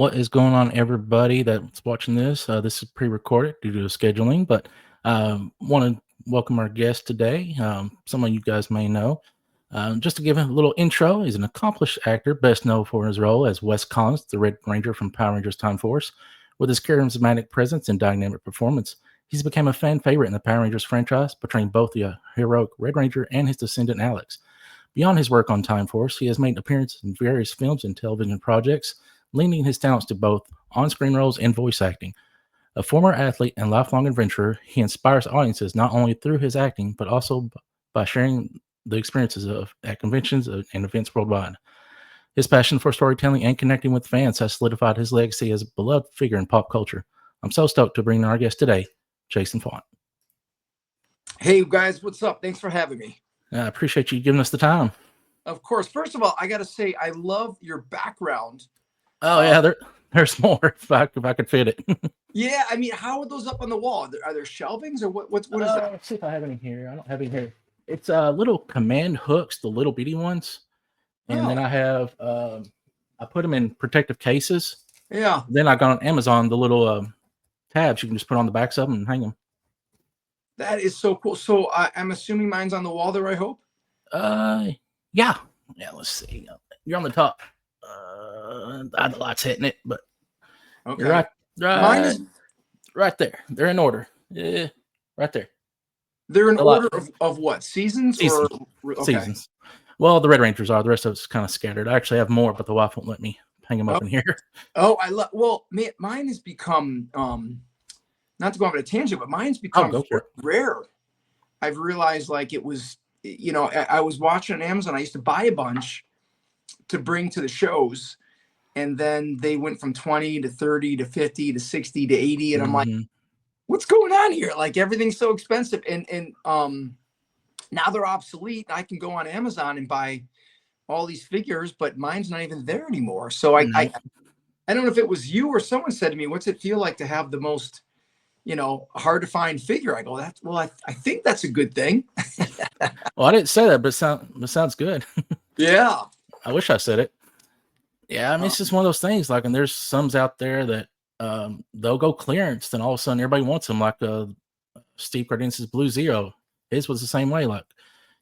What is going on, everybody that's watching this? This is pre-recorded due to scheduling, but want to welcome our guest today. Some of you guys may know. Just to give a little intro, he's an accomplished actor, best known for his role as Wes Collins, the Red Ranger from Power Rangers Time Force. With his charismatic presence and dynamic performance, he's become a fan favorite in the Power Rangers franchise, portraying both the heroic Red Ranger and his descendant Alex. Beyond his work on Time Force, he has made appearances in various films and television projects, lending his talents to both on-screen roles and voice acting. A former athlete and lifelong adventurer, he inspires audiences not only through his acting, but also by sharing the experiences at conventions and events worldwide. His passion for storytelling and connecting with fans has solidified his legacy as a beloved figure in pop culture. I'm so stoked to bring in our guest today, Jason Faunt. Hey guys, what's up? Thanks for having me. I appreciate you giving us the time. Of course. First of all, I got to say, I love your background. Oh, yeah, there's more if I could fit it. Yeah, I mean, how are those up on the wall? Are there shelvings or what is that? Let's see if I have any here. I don't have any here. It's little command hooks, the little bitty ones. And then I have, I put them in protective cases. Yeah. Then I got on Amazon the little tabs you can just put on the backs of them and hang them. That is so cool. So I'm assuming mine's on the wall there, I hope? Yeah. Let's see. You're on the top. The light's hitting it, but okay. You're Mine is right there. They're in order. Yeah, right there. They're in order of what? Seasons? Okay. Seasons. Well, the Red Rangers are. The rest of it's kind of scattered. I actually have more, but the wife won't let me hang them up in here. Oh, well, mine has become not to go off on a tangent, but mine's become rare. I've realized like it was, I was watching on Amazon. I used to buy a bunch to bring to the shows, and then they went from 20 to 30 to 50 to 60 to 80. And I'm like, what's going on here? Like everything's so expensive. And now they're obsolete. I can go on Amazon and buy all these figures, but mine's not even there anymore. So I don't know if it was you or someone said to me, what's it feel like to have the most, hard to find figure? I go, I think that's a good thing. Well, I didn't say that, but it sounds good. Yeah. I wish I said it. Yeah, I mean, it's just one of those things. Like, and there's some out there that they'll go clearance, then all of a sudden everybody wants them. Like Steve Cardence's Blue Zero, his was the same way. Like,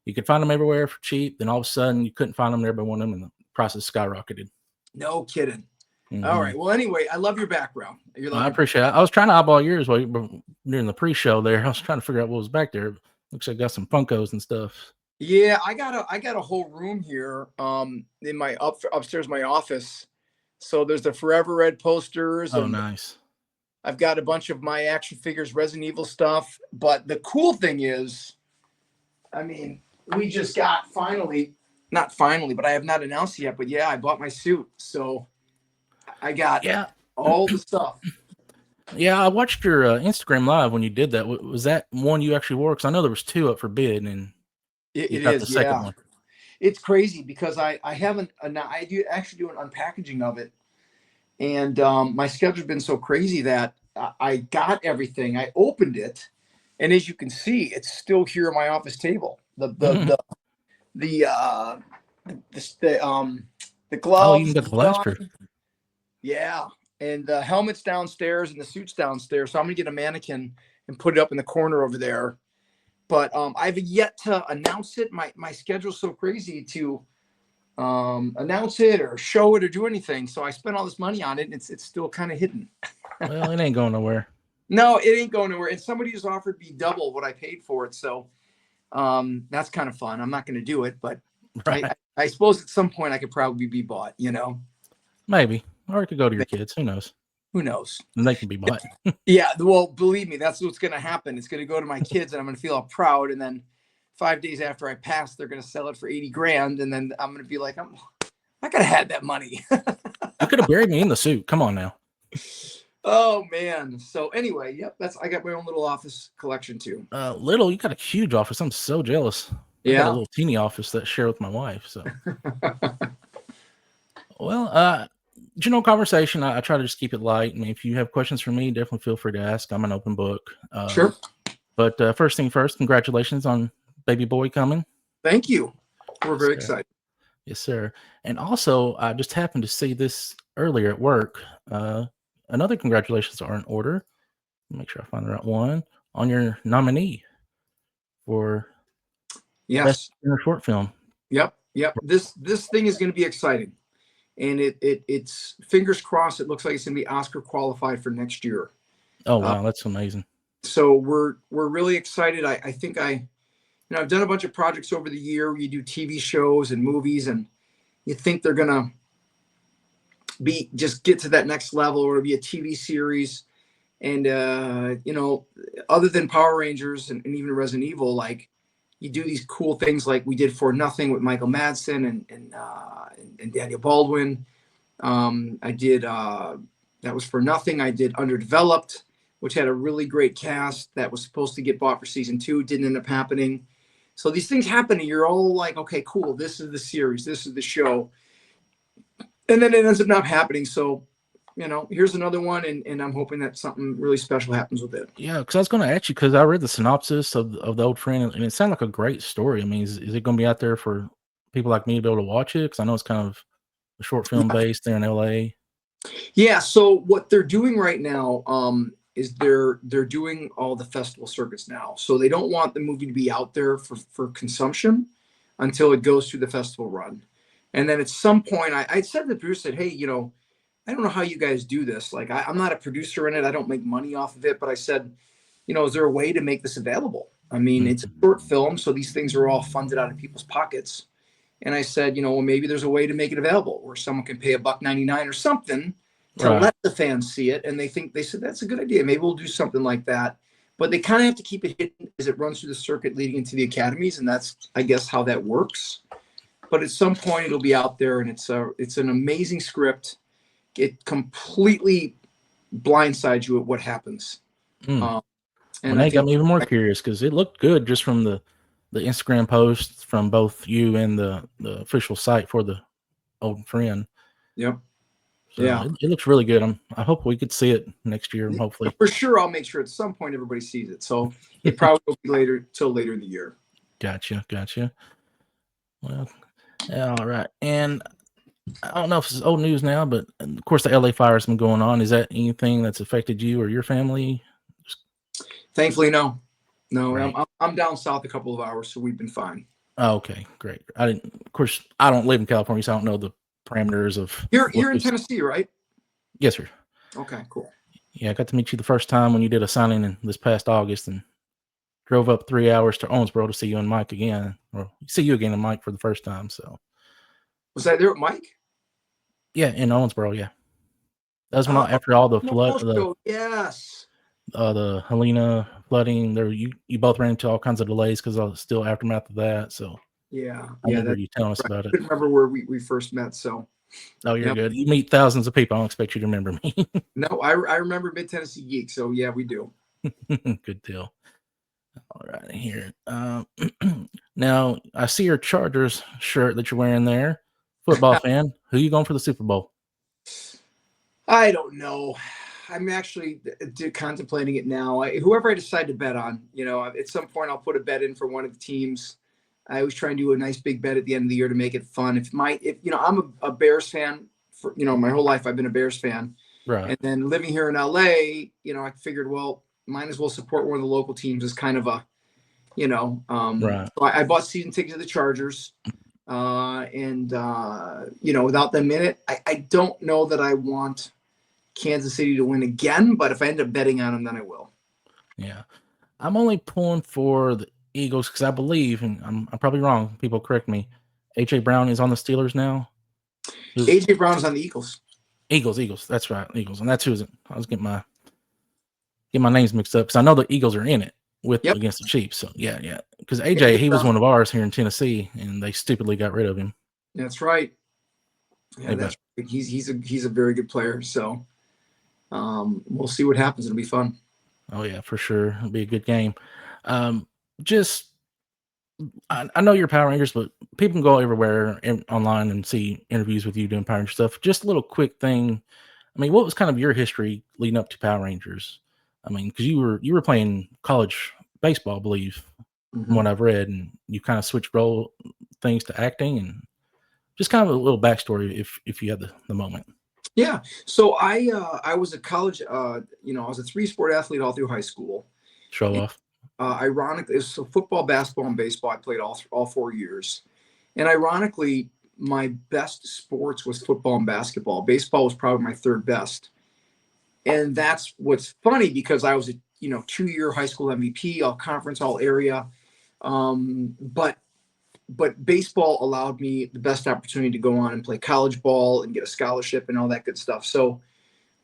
you could find them everywhere for cheap, then all of a sudden you couldn't find them, and everybody wanted them, and the prices skyrocketed. No kidding. All right. Well, anyway, I love your background. I appreciate it. I was trying to eyeball yours during the pre-show there. I was trying to figure out what was back there. Looks like I got some Funkos and stuff. Yeah, I got a whole room here in my upstairs my office. So there's the Forever Red posters. Oh, nice. I've got a bunch of my action figures, Resident Evil stuff. But the cool thing is, I mean, we just got not finally, but I have not announced it yet. But yeah, I bought my suit. So I got all the stuff. Yeah, I watched your Instagram live when you did that. Was that one you actually wore? Because I know there was two up for bid, and it is the second one. It's crazy because I haven't. I actually do an unpackaging of it, and my schedule's been so crazy that I got everything. I opened it, and as you can see, it's still here on my office table. The gloves. Oh, you even got the blaster. Yeah, and the helmet's downstairs and the suit's downstairs. So I'm gonna get a mannequin and put it up in the corner over there. But I've yet to announce it. My schedule's so crazy to announce it or show it or do anything. So I spent all this money on it, and it's still kind of hidden. Well, it ain't going nowhere. No, it ain't going nowhere. And somebody just offered me double what I paid for it. So that's kind of fun. I'm not going to do it, but I suppose at some point I could probably be bought, Maybe. Or it could go to your kids. Who knows? Who knows? And they can be bought. Yeah. Well, believe me, that's what's going to happen. It's going to go to my kids, and I'm going to feel all proud. And then 5 days after I pass, they're going to sell it for $80,000. And then I'm going to be like, I could have had that money. You could have buried me in the suit. Come on now. Oh man. So anyway, yep. I got my own little office collection too. You got a huge office. I'm so jealous. I got a little teeny office that I share with my wife. So, well, conversation. I try to just keep it light. I mean, if you have questions for me, definitely feel free to ask. I'm an open book. Sure. But first thing first, congratulations on baby boy coming. Thank you. We're very excited. Yes, sir. And also, I just happened to see this earlier at work. Another congratulations are in order. Make sure I find the right one on your nominee for best Yes. in a short film. Yep. Yep. This thing is going to be exciting, and it's fingers crossed. It looks like it's going to be Oscar qualified for next year. Oh wow, that's amazing. So we're really excited. I think I've done a bunch of projects over the year where you do TV shows and movies, and you think they're gonna be just get to that next level or be a TV series. And other than Power Rangers and even Resident Evil, like you do these cool things like we did For Nothing with Michael Madsen and Daniel Baldwin. I did that was For Nothing. I did Underdeveloped, which had a really great cast that was supposed to get bought for season 2, didn't end up happening. So these things happen, and you're all like, okay, cool. This is the series. This is the show. And then it ends up not happening. So, here's another one, and I'm hoping that something really special happens with it. Yeah, because I was going to ask you, because I read the synopsis of the old friend, and it sounded like a great story. I mean, is it going to be out there for people like me to be able to watch it? Because I know it's kind of a short film Yeah. based there in LA. Yeah. So what they're doing right now is they're doing all the festival circuits now. So they don't want the movie to be out there for consumption until it goes through the festival run. And then at some point, I said to the producer, hey, I don't know how you guys do this. Like, I'm not a producer in it. I don't make money off of it. But I said, is there a way to make this available? I mean, it's a short film, so these things are all funded out of people's pockets. And I said, well, maybe there's a way to make it available where someone can pay $1.99 or something to let the fans see it. And they said, that's a good idea. Maybe we'll do something like that. But they kind of have to keep it hidden as it runs through the circuit leading into the academies. And that's, I guess, how that works. But at some point it'll be out there, and it's an amazing script. It completely blindsides you at what happens. And they got me even more curious because it looked good just from the Instagram posts from both you and the official site for the old friend. Yep. So yeah, it looks really good. I hope we could see it next year. Hopefully, for sure. I'll make sure at some point everybody sees it. So it probably will be later in the year. Gotcha. Well, all right. And I don't know if it's old news now, but of course the LA fire's been going on. Is that anything that's affected you or your family? Thankfully, no. Right. I'm down south a couple of hours, so we've been fine. Oh, okay, great. Of course, I don't live in California, so I don't know the parameters of. You're in Tennessee, right? Yes, sir. Okay, cool. Yeah, I got to meet you the first time when you did a signing in this past August, and drove up 3 hours to Owensboro to see you and Mike again, or see you again and Mike for the first time. So, was that there with Mike? Yeah, in Owensboro. Yeah, that was when after all the flood. Yes. The Helena flooding, there you both ran into all kinds of delays because I was still aftermath of that. So yeah, I remember you telling us about it. I couldn't remember where we first met. So oh, you're good. You meet thousands of people. I don't expect you to remember me. No, I remember Mid Tennessee Geek. So yeah, we do. Good deal. All right, here. Now I see your Chargers shirt that you're wearing there. Football fan. Who you going for the Super Bowl? I don't know. I'm actually contemplating it now. Whoever I decide to bet on, at some point I'll put a bet in for one of the teams. I always try and do a nice big bet at the end of the year to make it fun. I'm a Bears fan for, my whole life. I've been a Bears fan. Right. And then living here in LA, I figured, well, might as well support one of the local teams as kind of a, right. So I bought season tickets to the Chargers. Without them in it, I don't know that I want Kansas City to win again, but if I end up betting on them, then I will. Yeah. I'm only pulling for the Eagles because I believe, and I'm probably wrong, people correct me, A.J. Brown is on the Steelers now. A.J. Brown is on the Eagles. Eagles. That's right, Eagles. And that's who's I was getting my names mixed up because I know the Eagles are in it against the Chiefs. So yeah. Because A.J., he was one of ours here in Tennessee, and they stupidly got rid of him. That's right. Yeah, that's right. He's a very good player. So we'll see what happens. It'll be fun. Oh yeah, for sure. It'll be a good game. I know you're Power Rangers, but people can go everywhere online and see interviews with you doing Power Ranger stuff. Just a little quick thing. I mean, what was kind of your history leading up to Power Rangers? I mean, because you were playing college baseball, I believe, from what I've read, and you kind of switched role things to acting, and just kind of a little backstory if you had the moment. Yeah. So I was a college, you know, I was a three-sport athlete all through high school. Show And, off. ironically, so football, basketball, and baseball. I played all 4 years. And ironically, my best sports was football and basketball. Baseball was probably my third best. And that's what's funny because I was a 2-year high school MVP, all conference, all area. But baseball allowed me the best opportunity to go on and play college ball and get a scholarship and all that good stuff. So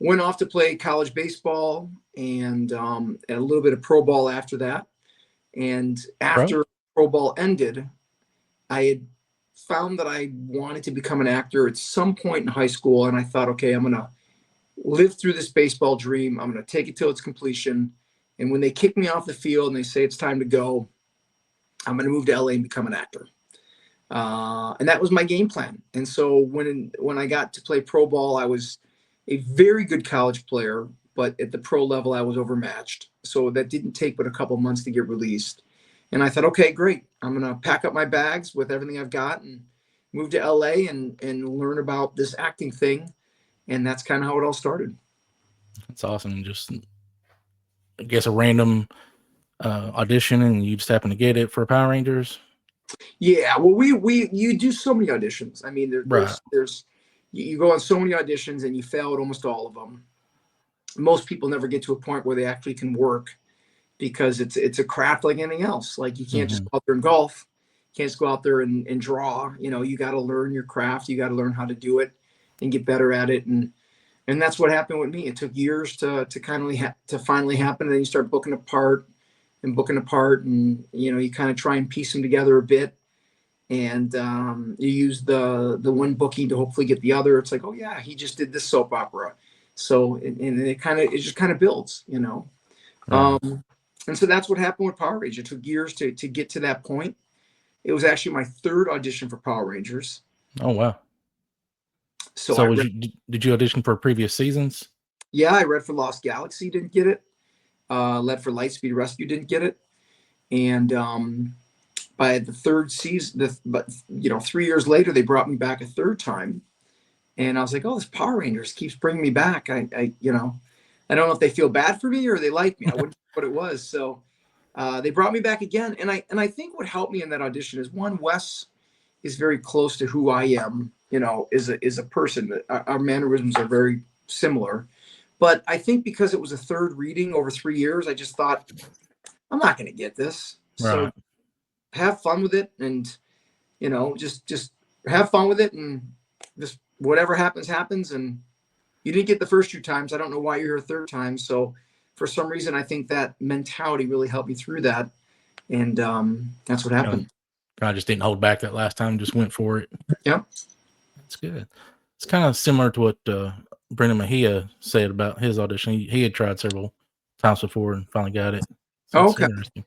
went off to play college baseball and a little bit of pro ball after that. And Pro? after pro ball ended, I had found that I wanted to become an actor at some point in high school. And I thought, okay, I'm going to live through this baseball dream. I'm going to take it till its completion. And when they kick me off the field and they say it's time to go, I'm going to move to LA and become an actor. And that was my game plan. And so when I got to play pro ball, I was a very good college player, but at the pro level, I was overmatched. So that didn't take but a couple months to get released. And I thought, okay, great. I'm going to pack up my bags with everything I've got and move to LA and learn about this acting thing. And that's kind of how it all started. That's awesome. Just, I guess, a random audition and you just happen to get it for Power Rangers. Yeah, well, you do so many auditions. I mean, Right. there's you go on so many auditions and you fail at almost all of them. Most people never get to a point where they actually can work because it's a craft like anything else. Like you can't just Mm-hmm. go out there and golf. You can't just go out there and draw. You know, you got to learn your craft. You got to learn how to do it and get better at it. And that's what happened with me. It took years to finally happen. And then you start booking apart, and you kind of try and piece them together a bit. And you use the one bookie to hopefully get the other. It's like, oh yeah, he just did this soap opera. So and it just kind of builds. Right. And so that's what happened with Power Rangers. It took years to get to that point. It was actually my third audition for Power Rangers. Oh wow. So So did you audition for previous seasons? I read for Lost Galaxy, didn't get it. Led for Lightspeed Rescue, didn't get it. And by the third season, but 3 years later, they brought me back a third time. And I was like, oh, this Power Rangers keeps bringing me back. I don't know if they feel bad for me or they like me. I wouldn't know what it was. So they brought me back again. And I think what helped me in that audition is, one, Wes is very close to who I am, is a person. That our mannerisms are very similar. But I think because it was a third reading over 3 years, I just thought, I'm not going to get this. So Right. have fun with it, and just have fun with it, and just whatever happens. And you didn't get the first 2 times. I don't know why you're here a third time. So for some reason, I think that mentality really helped me through that. And that's what happened. I just didn't hold back that last time, just went for it. Yeah. That's good. It's kind of similar to what Brendan Mejia said about his audition. He had tried several times before and finally got it. So it's Okay. interesting.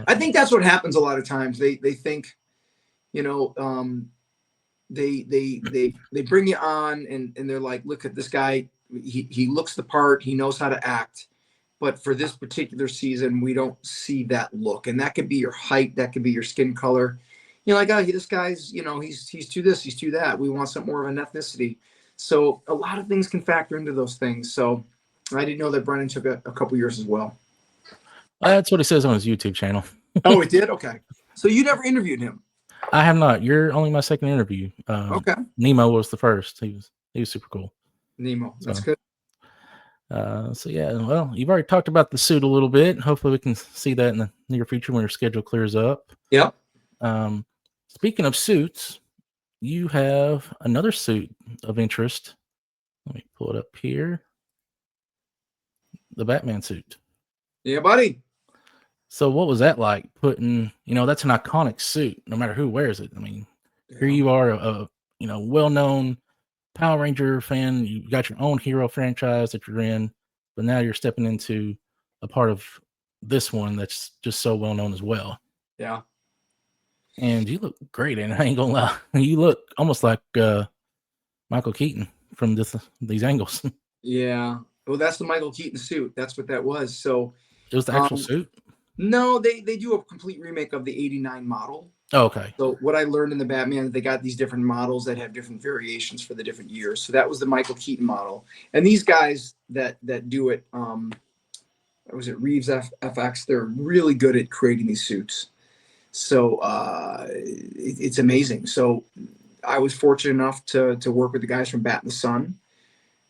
I think that's what happens a lot of times. They think, they bring you on and they're like, look at this guy. He looks the part. He knows how to act. But for this particular season, we don't see that look. And that could be your height. That could be your skin color. Like, oh, this guy's, he's too this, he's too that. We want something more of an ethnicity. So a lot of things can factor into those things. So I didn't know that Brennan took a couple years as well. That's what he says on his YouTube channel. Oh, it did? Okay. So you never interviewed him? I have not. You're only my second interview. Okay. Nemo was the first. He was super cool. Nemo, that's good. So yeah, well, you've already talked about the suit a little bit. Hopefully we can see that in the near future when your schedule clears up. Yep. Speaking of suits, you have another suit of interest. Let me pull it up here. The Batman suit. Yeah, buddy. So what was that like putting, that's an iconic suit, no matter who wears it. I mean, here you are, a well-known Power Ranger fan. You got your own hero franchise that you're in, but now you're stepping into a part of this one that's just so well-known as well. Yeah. And you look great, and I ain't gonna lie. You look almost like Michael Keaton from these angles. Yeah. Well, that's the Michael Keaton suit. That's what that was. So it was the actual suit? No, they do a complete remake of the '89 model. Okay. So what I learned in the Batman, they got these different models that have different variations for the different years. So that was the Michael Keaton model, and these guys that do it, was it Reeves FX? They're really good at creating these suits. So it's amazing. So I was fortunate enough to work with the guys from Bat in the Sun,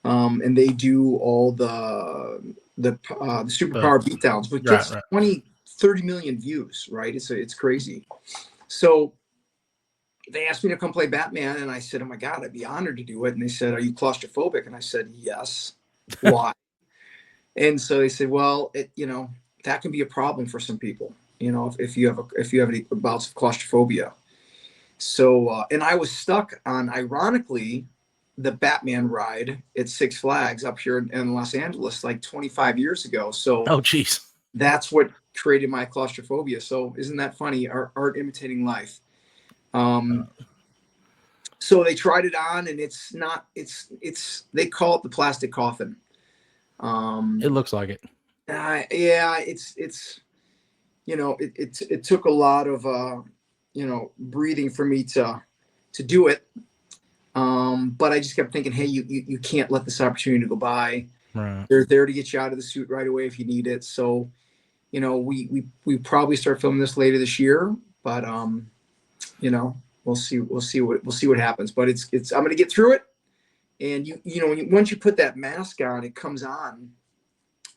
and they do all the superpower beatdowns, but gets Right. 20, 30 million views, right? It's crazy. So they asked me to come play Batman, and I said, "Oh my God, I'd be honored to do it." And they said, "Are you claustrophobic?" And I said, "Yes." Why? And so they said, "Well, that can be a problem for some people. If you have any bouts of claustrophobia." So, and I was stuck on, ironically, the Batman ride at Six Flags up here in Los Angeles like 25 years ago. So Oh, geez. that's what created my claustrophobia. So isn't that funny? Art imitating life. So they tried it on, and it's not. They call it the plastic coffin. It looks like it. Yeah, it's it took a lot of breathing for me to do it. But I just kept thinking, hey, you can't let this opportunity go by. Right. They're there to get you out of the suit right away if you need it. So, we probably start filming this later this year, but we'll see what happens. But it's I'm gonna get through it. And once you put that mask on, it comes on,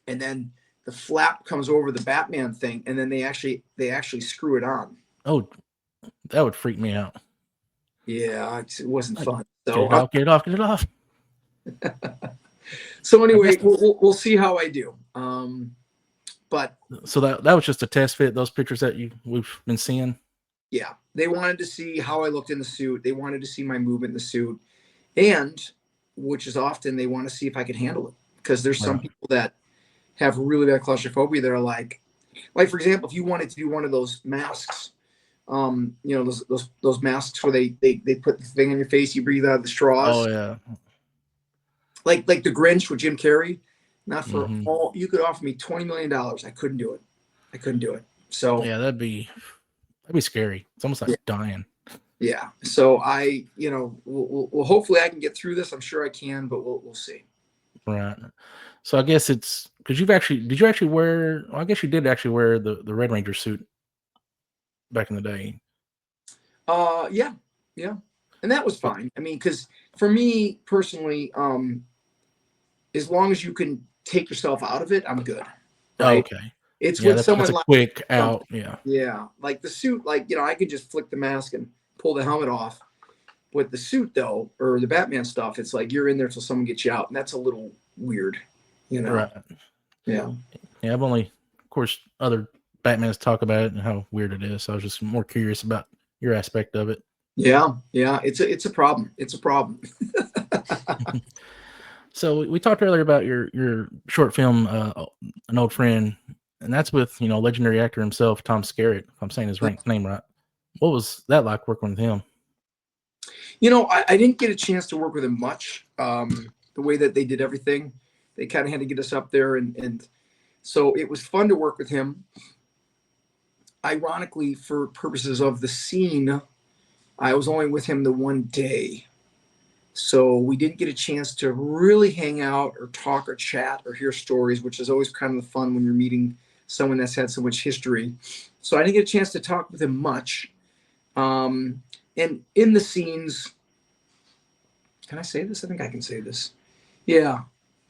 and then the flap comes over the Batman thing, and then they actually screw it on. Oh, that would freak me out. Yeah, it wasn't Like, fun. get So it off, get it off, get it off. so I anyway, guess we'll see how I do. But so. That was just a test fit. Those pictures that we've been seeing. yeah, they wanted to see how I looked in the suit. They wanted to see my movement in the suit, and which is often they want to see if I can handle it, because there's some Right. people that have really bad claustrophobia that are like for example, if you wanted to do one of those masks, those masks where they put the thing on your face, you breathe out of the Oh straws, yeah. like the Grinch with Jim Carrey. Not for Mm-hmm. all. You could offer me $20 million. I couldn't do it. So Yeah, that'd be scary. It's almost like yeah, dying. yeah. So we'll hopefully I can get through this. I'm sure I can, but we'll see. Right. So I guess it's because did you actually wear? Well, I guess you did actually wear the Red Ranger suit back in the day. Yeah, yeah, and that was fine. I mean, because for me personally, as long as you can take yourself out of it, I'm good. Oh, Right? okay. It's Yeah, when that's someone a like quick something. out. Yeah. Yeah, like the suit, I could just flick the mask and pull the helmet off. With the suit though, or the Batman stuff, it's like you're in there till someone gets you out, and that's a little weird, you know. Right. Yeah. Yeah, I've only, of course, other Batmans talk about it and how weird it is. So I was just more curious about your aspect of it. Yeah, yeah, it's a problem. It's a problem. So we talked earlier about your short film, An Old Friend, and that's with legendary actor himself, Tom Skerritt. If I'm saying his name right, what was that like working with him? I didn't get a chance to work with him much. The way that they did everything, they kind of had to get us up there, and so it was fun to work with him. Ironically, for purposes of the scene, I was only with him the one day. So we didn't get a chance to really hang out or talk or chat or hear stories, which is always kind of the fun when you're meeting someone that's had so much history. So I didn't get a chance to talk with him much. And in the scenes, can I say this? I think I can say this. Yeah.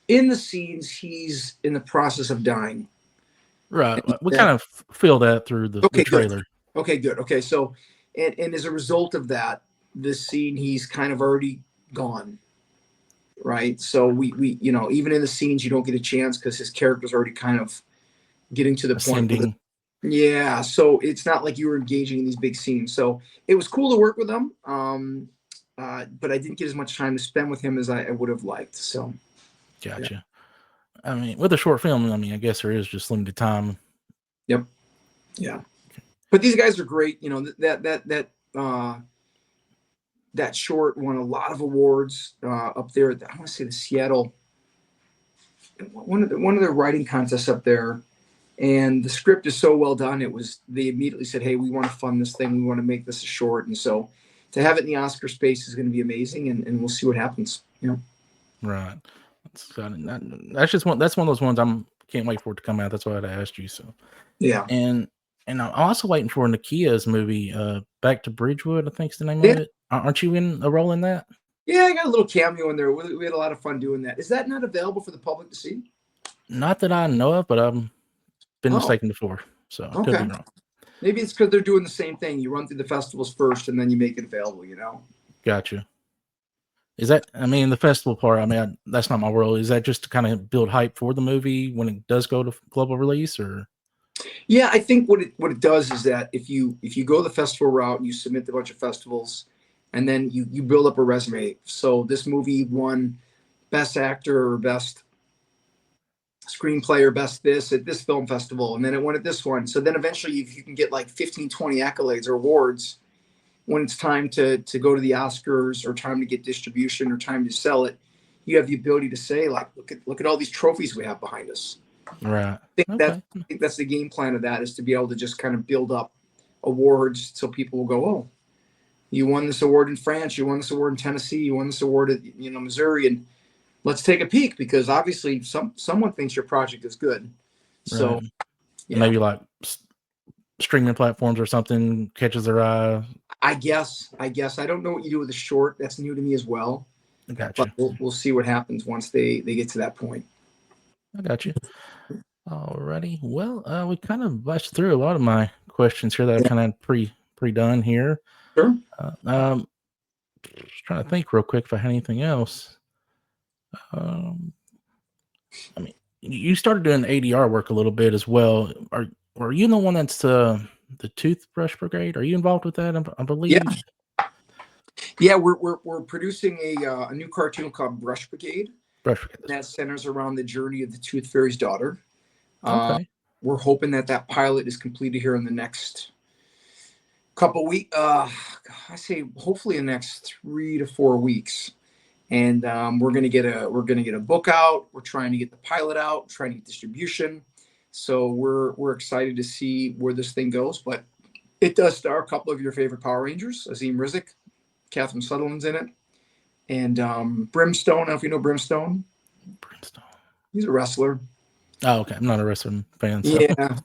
In the scenes, he's in the process of dying. Right. We kind That, of feel that through the okay, good. trailer. Okay, good. Okay, so, and as a result of that, this scene, he's kind of already gone. Right. So we even in the scenes, you don't get a chance because his character's already kind of getting to the point where Ascending. yeah. So it's not like you were engaging in these big scenes. So it was cool to work with him. But I didn't get as much time to spend with him as I would have liked. So yeah. Gotcha. I mean, with a short film, I mean, I guess there is just limited time. Yep. Yeah. But these guys are great. That short won a lot of awards up there. I want to say the Seattle, one of the writing contests up there. And the script is so well done. They immediately said, "Hey, we want to fund this thing. We want to make this a short." And so to have it in the Oscar space is going to be amazing, and we'll see what happens. Right. That's just one. That's one of those ones can't wait for it to come out. That's why I asked you. So yeah, and I'm also waiting for Nakia's movie, Back to Bridgewood, I think is the name yeah, of it. Aren't you in a role in that? yeah. I got a little cameo in there. We had a lot of fun doing that. Is that not available for the public to see? Not that I know of, but I've been Oh, mistaken before, so I could okay. be wrong. Maybe it's because they're doing the same thing. You run through the festivals first, and then you make it available. Gotcha. Is that? I mean, the festival part. I mean, that's not my world. Is that just to kind of build hype for the movie when it does go to global release, or? Yeah, I think what it does is that if you go the festival route and you submit to a bunch of festivals, and then you build up a resume. So this movie won best actor or best screenplay or best this at this film festival, and then it won at this one. So then eventually you can get like 15, 20 accolades or awards when it's time to go to the Oscars or time to get distribution or time to sell it. You have the ability to say, like, look at all these trophies we have behind us. Right. I think that's the game plan of that, is to be able to just kind of build up awards so people will go, "Oh, you won this award in France, you won this award in Tennessee, you won this award at Missouri, and let's take a peek, because obviously someone thinks your project is good." So right. Maybe like streaming platforms or something catches their eye. I guess I don't know what you do with a short. That's new to me as well. But Gotcha. we'll see what happens once they get to that point. I got you. Alrighty. Well, we kind of busted through a lot of my questions here that I kind of pre-done here. Sure. Just trying to think real quick if I had anything else. I mean, you started doing ADR work a little bit as well. Are you the one that's the Toothbrush Brigade? Are you involved with that? I believe. Yeah, we're producing a new cartoon called Brush Brigade. Brush Brigade. That centers around the journey of the Tooth Fairy's daughter. Okay. We're hoping that pilot is completed here in the next couple weeks. I say hopefully in the next 3 to 4 weeks. And we're gonna get a book out. We're trying to get the pilot out, trying to get distribution. So we're excited to see where this thing goes. But it does star a couple of your favorite Power Rangers: Azim Rizek, Catherine Sutherland's in it, and Brimstone. I don't know if you know Brimstone. He's a wrestler. Oh, okay. I'm not a wrestling fan. So. Yeah,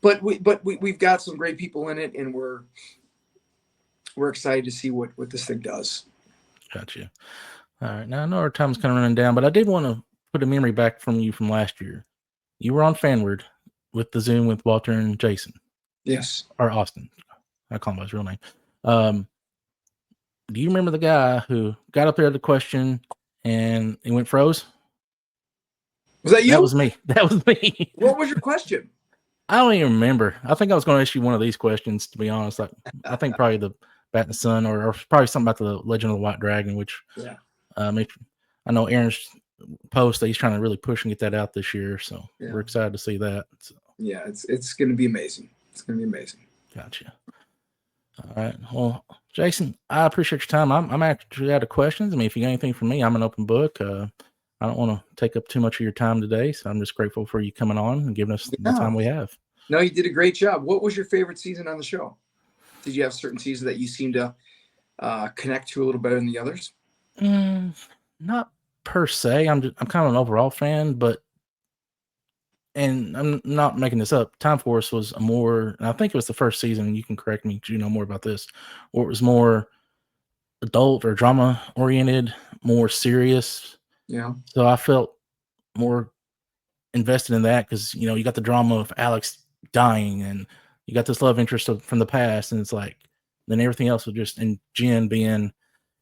but we've got some great people in it, and we're excited to see what this thing does. Gotcha. All right. Now I know our time's kind of running down, but I did want to put a memory back from you from last year. You were on Fanward with the Zoom with Walter and Jason. Yes. Or Austin. I call him by his real name. Do you remember the guy who got up there at the question and he went froze? Was that you? That was me. That was me. What was your question? I don't even remember. I think I was going to ask you one of these questions, to be honest. I think probably the Bat in the Sun, or probably something about the Legend of the White Dragon, which I know Aaron's post that he's trying to really push and get that out this year. So we're excited to see that. So. Yeah, it's going to be amazing. It's going to be amazing. Gotcha. All right. Well, Jason, I appreciate your time. I'm actually out of questions. I mean, if you got anything for me, I'm an open book. I don't want to take up too much of your time today, so I'm just grateful for you coming on and giving us the time we have. No, you did a great job. What was your favorite season on the show? Did you have certain seasons that you seem to connect to a little better than the others? Not per se. I'm kind of an overall fan, and I'm not making this up. Time Force was and I think it was the first season, and you can correct me because you know more about this, or it was more adult or drama oriented, more serious. Yeah. So I felt more invested in that because, you got the drama of Alex dying and you got this love interest from the past. And it's like, then everything else was just, and Jen being,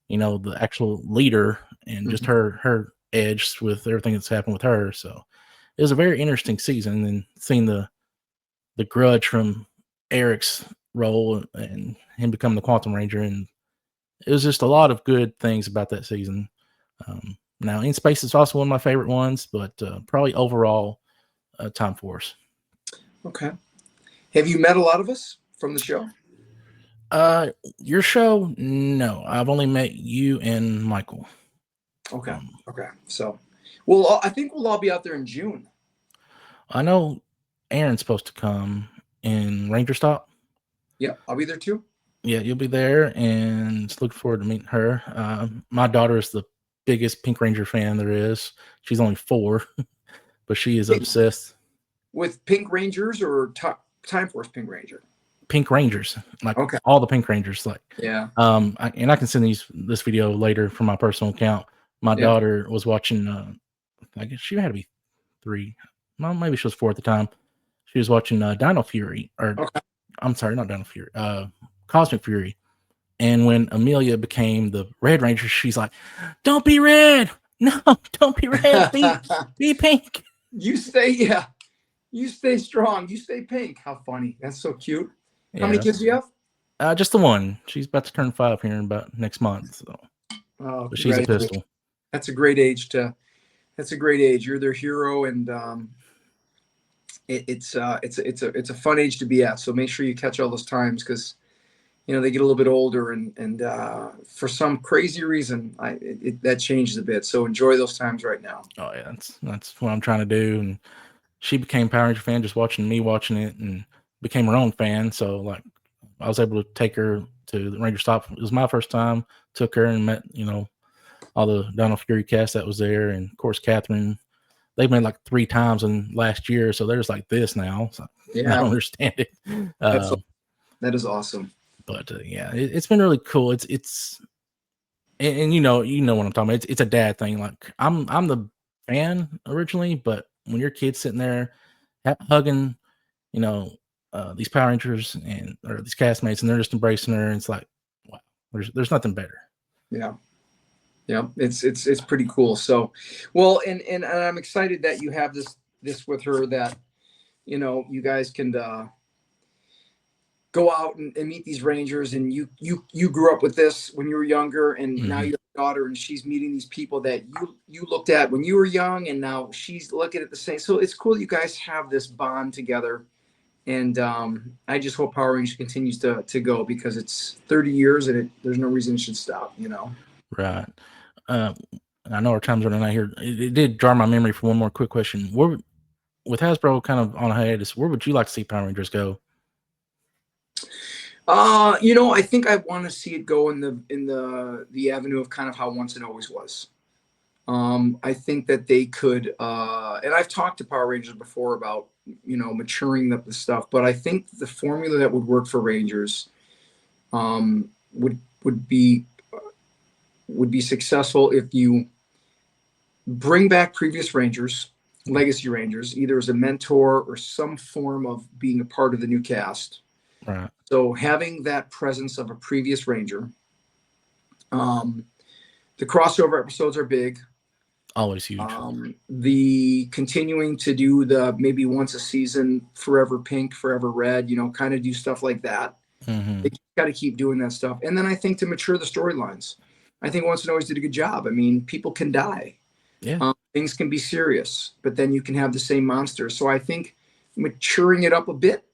the actual leader and just her edge with everything that's happened with her. So it was a very interesting season, and seeing the grudge from Eric's role and him becoming the Quantum Ranger. And it was just a lot of good things about that season. Now, In Space is also one of my favorite ones, but probably overall, Time Force. Okay. Have you met a lot of us from the show? Your show? No, I've only met you and Michael. Okay. Okay. So, well, I think we'll all be out there in June. I know Aaron's supposed to come in Ranger Stop. Yeah, I'll be there too. Yeah, you'll be there, and looking forward to meeting her. My daughter is the biggest Pink Ranger fan there is. She's only 4, but she is obsessed with Pink Rangers or Time Force Pink Ranger. Pink Rangers, like okay. all the Pink Rangers, like yeah. I can send this video later from my personal account. My daughter was watching. I guess she had to be 3. Well, maybe she was 4 at the time. She was watching Dino Fury, or I'm sorry, not Dino Fury, Cosmic Fury. And when Amelia became the Red Ranger, she's like, "Don't be red! No, don't be red! Be pink!" You stay strong. You stay pink. How funny! That's so cute. How many kids do you have? Just the one. She's about to turn 5 here in about next month. So, but she's a pistol. That's a great age That's a great age. You're their hero, and it's a fun age to be at. So make sure you catch all those times, because they get a little bit older, and for some crazy reason, that changes a bit. So enjoy those times right now. Oh yeah, that's what I'm trying to do. And she became Power Ranger fan just watching me watching it, and became her own fan. So like, I was able to take her to the Ranger Stop. It was my first time. Took her and met all the Dino Fury cast that was there, and of course Catherine. They've made like 3 times in last year, so there's like this now. So I don't understand it. That is awesome. But yeah, it's been really cool. It's and you know what I'm talking about. It's a dad thing. Like I'm the fan originally, but when your kid's sitting there hugging, these Power Rangers or these castmates, and they're just embracing her, and it's like, wow, there's nothing better. Yeah. Yeah, it's pretty cool. So, well, and I'm excited that you have this with her, that you guys can go out and meet these Rangers, and you grew up with this when you were younger, and now you have a daughter, and she's meeting these people that you looked at when you were young, and now she's looking at the same. So it's cool that you guys have this bond together, and I just hope Power Rangers continues to go, because it's 30 years and there's no reason it should stop. Right. I know our time's running out here. It did jar my memory for one more quick question. With Hasbro kind of on a hiatus, where would you like to see Power Rangers go? I think I want to see it go in the avenue of kind of how Once and Always was. I think that they could, and I've talked to Power Rangers before about maturing the stuff, but I think the formula that would work for Rangers would be successful if you bring back previous Rangers, Legacy Rangers, either as a mentor or some form of being a part of the new cast. Right. So having that presence of a previous Ranger. The crossover episodes are big. Always huge. The continuing to do the maybe once a season, Forever Pink, Forever Red, kind of do stuff like that. They got to keep doing that stuff. And then I think to mature the storylines. I think Once and Always did a good job. I mean, people can die. Yeah. Things can be serious, but then you can have the same monster. So I think maturing it up a bit,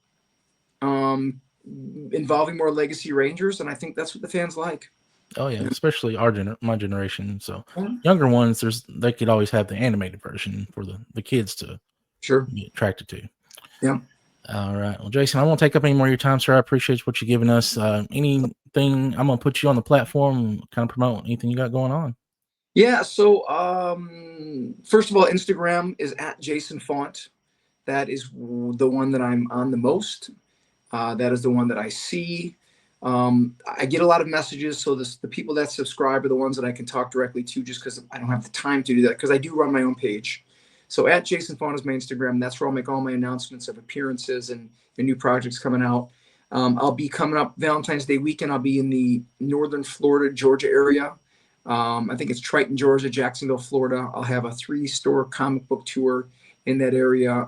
involving more Legacy Rangers, and I think that's what the fans like. Oh yeah, especially my generation. So younger ones, they could always have the animated version for the kids to be attracted to. Yeah. All right. Well, Jason, I won't take up any more of your time, sir. I appreciate what you're giving us. Anything, I'm going to put you on the platform, kind of promote anything you got going on. Yeah. So, first of all, Instagram is at Jason Faunt. That is the one that I'm on the most. That is the one that I see. I get a lot of messages. So the people that subscribe are the ones that I can talk directly to, just because I don't have the time to do that, because I do run my own page. So at Jason Faunt is my Instagram. That's where I'll make all my announcements of appearances and new projects coming out. I'll be coming up Valentine's Day weekend. I'll be in the northern Florida, Georgia area. I think it's Triton, Georgia, Jacksonville, Florida. I'll have a 3-store comic book tour in that area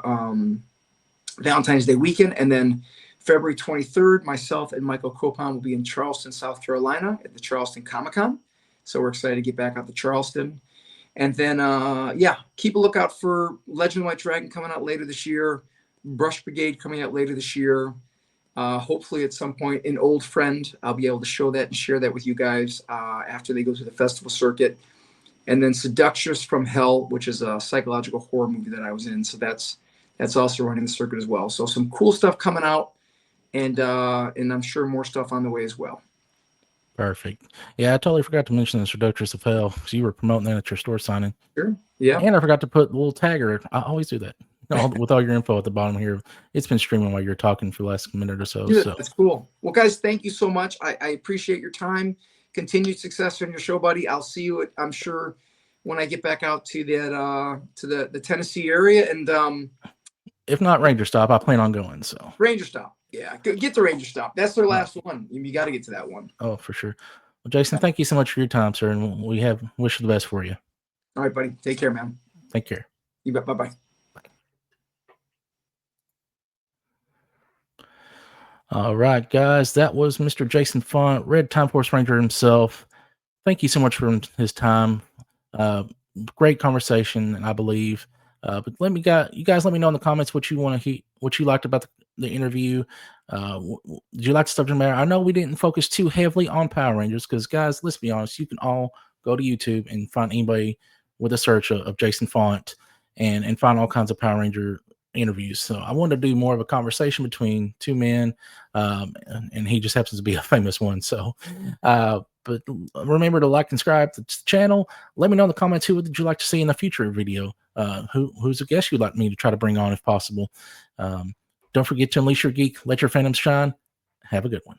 Valentine's Day weekend. And then February 23rd, myself and Michael Keaton will be in Charleston, South Carolina at the Charleston Comic-Con. So we're excited to get back out to Charleston. And then, keep a lookout for Legend of White Dragon coming out later this year. Brush Brigade coming out later this year. Hopefully at some point, An Old Friend. I'll be able to show that and share that with you guys after they go to the festival circuit. And then Seductress from Hell, which is a psychological horror movie that I was in. So that's that's also running the circuit as well. So some cool stuff coming out, and I'm sure more stuff on the way as well. Perfect. Yeah, I totally forgot to mention the Seductress of Hell because you were promoting that at your store signing. Sure. Yeah. And I forgot to put the little tagger. I always do that. With all your info at the bottom here. It's been streaming while you're talking for the last minute or so. So that's cool. Well, guys, thank you so much. I appreciate your time. Continued success on your show, buddy. I'll see you, I'm sure, when I get back out to that to the Tennessee area. And if not Ranger Stop, I plan on going. So Ranger Stop. Yeah, get the Ranger Stop. That's their last one. You got to get to that one. Oh, for sure. Well, Jason, thank you so much for your time, sir, and we wish you the best for you. All right, buddy. Take care, man. Take care. You bet. Bye-bye. All right, guys, that was Mr. Jason Faunt, Red Time Force Ranger himself. Thank you so much for his time. Great conversation, I believe. But you guys let me know in the comments what you want to what you liked about the interview. Did you like the subject matter? I know we didn't focus too heavily on Power Rangers because, guys, let's be honest, you can all go to YouTube and find anybody with a search of Jason Faunt and find all kinds of Power Ranger interviews. So I wanted to do more of a conversation between two men, and he just happens to be a famous one. So, but remember to like and subscribe to the channel. Let me know in the comments who would you like to see in the future video. Who's a guest you'd like me to try to bring on if possible. Don't forget to unleash your geek, let your phantoms shine. Have a good one.